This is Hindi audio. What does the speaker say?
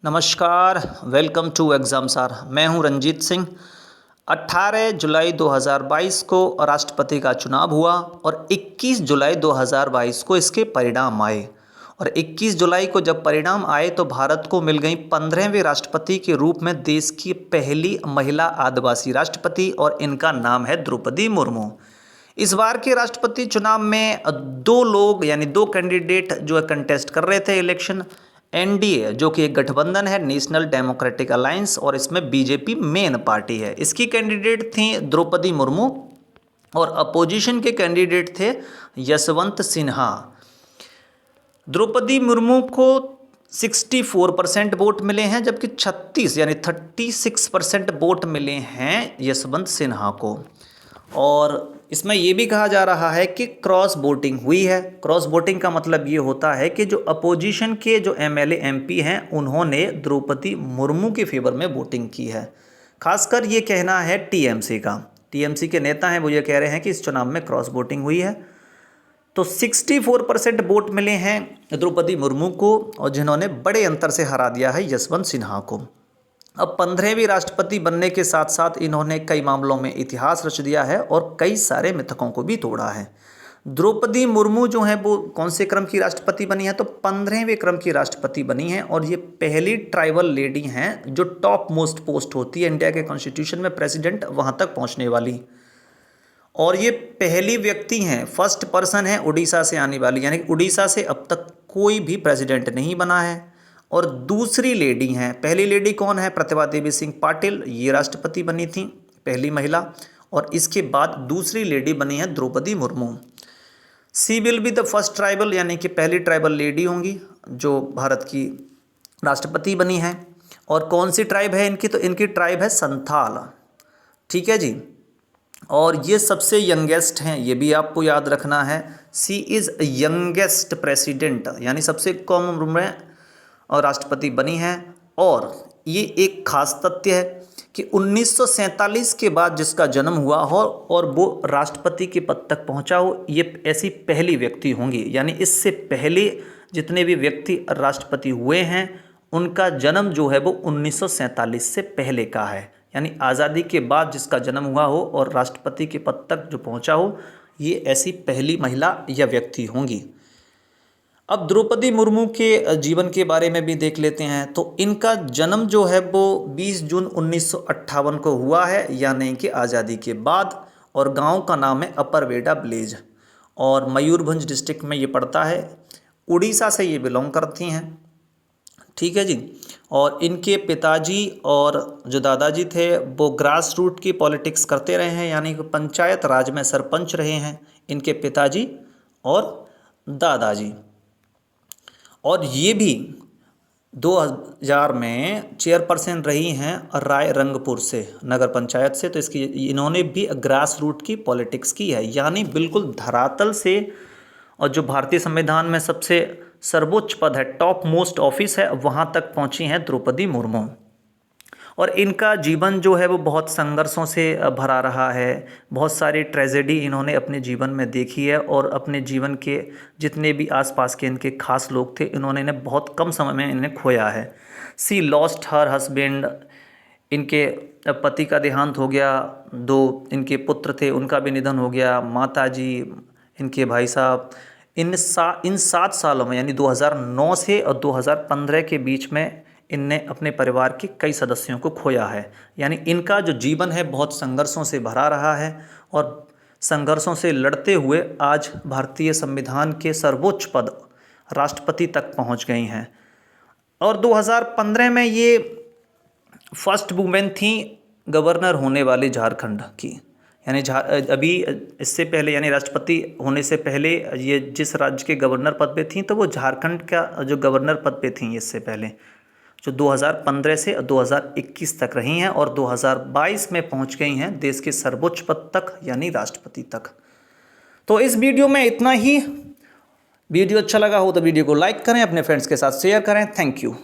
नमस्कार, वेलकम टू एग्ज़ाम सर। मैं हूं रंजीत सिंह। 18 जुलाई 2022 को राष्ट्रपति का चुनाव हुआ और 21 जुलाई 2022 को इसके परिणाम आए। और 21 जुलाई को जब परिणाम आए तो भारत को मिल गई 15वें राष्ट्रपति के रूप में देश की पहली महिला आदिवासी राष्ट्रपति, और इनका नाम है द्रौपदी मुर्मू। इस बार के राष्ट्रपति चुनाव में दो लोग यानी दो कैंडिडेट जो है कंटेस्ट कर रहे थे इलेक्शन। एनडीए जो कि एक गठबंधन है, नेशनल डेमोक्रेटिक अलायंस, और इसमें बीजेपी मेन पार्टी है। इसकी कैंडिडेट थी द्रौपदी मुर्मू और अपोजिशन के कैंडिडेट थे यशवंत सिन्हा। द्रौपदी मुर्मू को 64% वोट मिले हैं, जबकि 36 यानी 36% वोट मिले हैं यशवंत सिन्हा को। और इसमें यह भी कहा जा रहा है कि क्रॉस वोटिंग हुई है। क्रॉस वोटिंग का मतलब ये होता है कि जो अपोजिशन के जो एमएलए एमपी हैं उन्होंने द्रौपदी मुर्मू के फेवर में वोटिंग की है। खासकर ये कहना है टीएमसी का। टीएमसी के नेता हैं, वो ये कह रहे हैं कि इस चुनाव में क्रॉस वोटिंग हुई है। तो 64% वोट मिले हैं द्रौपदी मुर्मू को, और जिन्होंने बड़े अंतर से हरा दिया है यशवंत सिन्हा को। अब 15वीं राष्ट्रपति बनने के साथ साथ इन्होंने कई मामलों में इतिहास रच दिया है और कई सारे मिथकों को भी तोड़ा है। द्रौपदी मुर्मू जो है वो कौन से क्रम की राष्ट्रपति बनी है, तो 15वें क्रम की राष्ट्रपति बनी है। और ये पहली ट्राइबल लेडी हैं जो टॉप मोस्ट पोस्ट होती है इंडिया के कॉन्स्टिट्यूशन में, प्रेसिडेंट वहाँ तक पहुँचने वाली। और ये पहली व्यक्ति हैं, फर्स्ट पर्सन है उड़ीसा से आने वाली, यानी उड़ीसा से अब तक कोई भी प्रेसिडेंट नहीं बना है। और दूसरी लेडी हैं, पहली लेडी कौन है, प्रतिभा देवी सिंह पाटिल, ये राष्ट्रपति बनी थी, पहली महिला। और इसके बाद दूसरी लेडी बनी है Draupadi Murmu. She will be the first tribal, यानी कि पहली ट्राइबल लेडी होंगी जो भारत की राष्ट्रपति बनी है। और कौन सी ट्राइब है इनकी, तो इनकी ट्राइब है संथाल। ठीक है जी। और ये सबसे यंगेस्ट हैं, ये भी आपको याद रखना है। सी इज़ यंगेस्ट प्रेसिडेंट, यानी सबसे कम उम्र में और राष्ट्रपति बनी हैं। और ये एक खास तथ्य है कि 1947 के बाद जिसका जन्म हुआ हो और वो राष्ट्रपति के पद तक पहुंचा हो, ये ऐसी पहली व्यक्ति होंगी। यानी इससे पहले जितने भी व्यक्ति राष्ट्रपति हुए हैं उनका जन्म जो है वो 1947 से पहले का है। यानी आज़ादी के बाद जिसका जन्म हुआ हो और राष्ट्रपति के पद तक जो पहुंचा हो, ये ऐसी पहली महिला या व्यक्ति होंगी। अब द्रौपदी मुर्मू के जीवन के बारे में भी देख लेते हैं। तो इनका जन्म जो है वो 20 जून 1958 को हुआ है, यानी कि आज़ादी के बाद। और गांव का नाम है अपर वेडा विलेज, और मयूरभंज डिस्ट्रिक्ट में ये पड़ता है। उड़ीसा से ये बिलोंग करती हैं। ठीक है जी। और इनके पिताजी और जो दादाजी थे वो ग्रास रूट की पॉलिटिक्स करते रहे हैं, यानी कि पंचायत राज में सरपंच रहे हैं इनके पिताजी और दादाजी। और ये भी 2000 में चेयरपर्सन रही हैं राय रंगपुर से, नगर पंचायत से। तो इसकी इन्होंने भी ग्रास रूट की पॉलिटिक्स की है, यानी बिल्कुल धरातल से। और जो भारतीय संविधान में सबसे सर्वोच्च पद है, टॉप मोस्ट ऑफिस है, वहाँ तक पहुँची हैं द्रौपदी मुर्मू। और इनका जीवन जो है वो बहुत संघर्षों से भरा रहा है। बहुत सारी ट्रेजेडी इन्होंने अपने जीवन में देखी है, और अपने जीवन के जितने भी आसपास के इनके खास लोग थे, इन्होंने बहुत कम समय में इन्हें खोया है। सी लॉस्ट हर हस्बैंड, इनके पति का देहांत हो गया। 2 इनके पुत्र थे, उनका भी निधन हो गया। माता जी, इनके भाई साहब, इन 7 सालों में, यानी 2009 से और 2015 के बीच में इनने अपने परिवार के कई सदस्यों को खोया है। यानी इनका जो जीवन है बहुत संघर्षों से भरा रहा है, और संघर्षों से लड़ते हुए आज भारतीय संविधान के सर्वोच्च पद राष्ट्रपति तक पहुंच गई हैं। और 2015 में ये फर्स्ट वुमेन थी गवर्नर होने वाली झारखंड की। यानी अभी इससे पहले, यानी राष्ट्रपति होने से पहले ये जिस राज्य के गवर्नर पद पे थी, तो वो झारखंड का जो गवर्नर पद पे थी इससे पहले, जो 2015 से 2021 तक रही हैं। और 2022 में पहुंच गई हैं देश के सर्वोच्च पद तक, यानी राष्ट्रपति तक। तो इस वीडियो में इतना ही। वीडियो अच्छा लगा हो तो वीडियो को लाइक करें, अपने फ्रेंड्स के साथ शेयर करें। Thank you.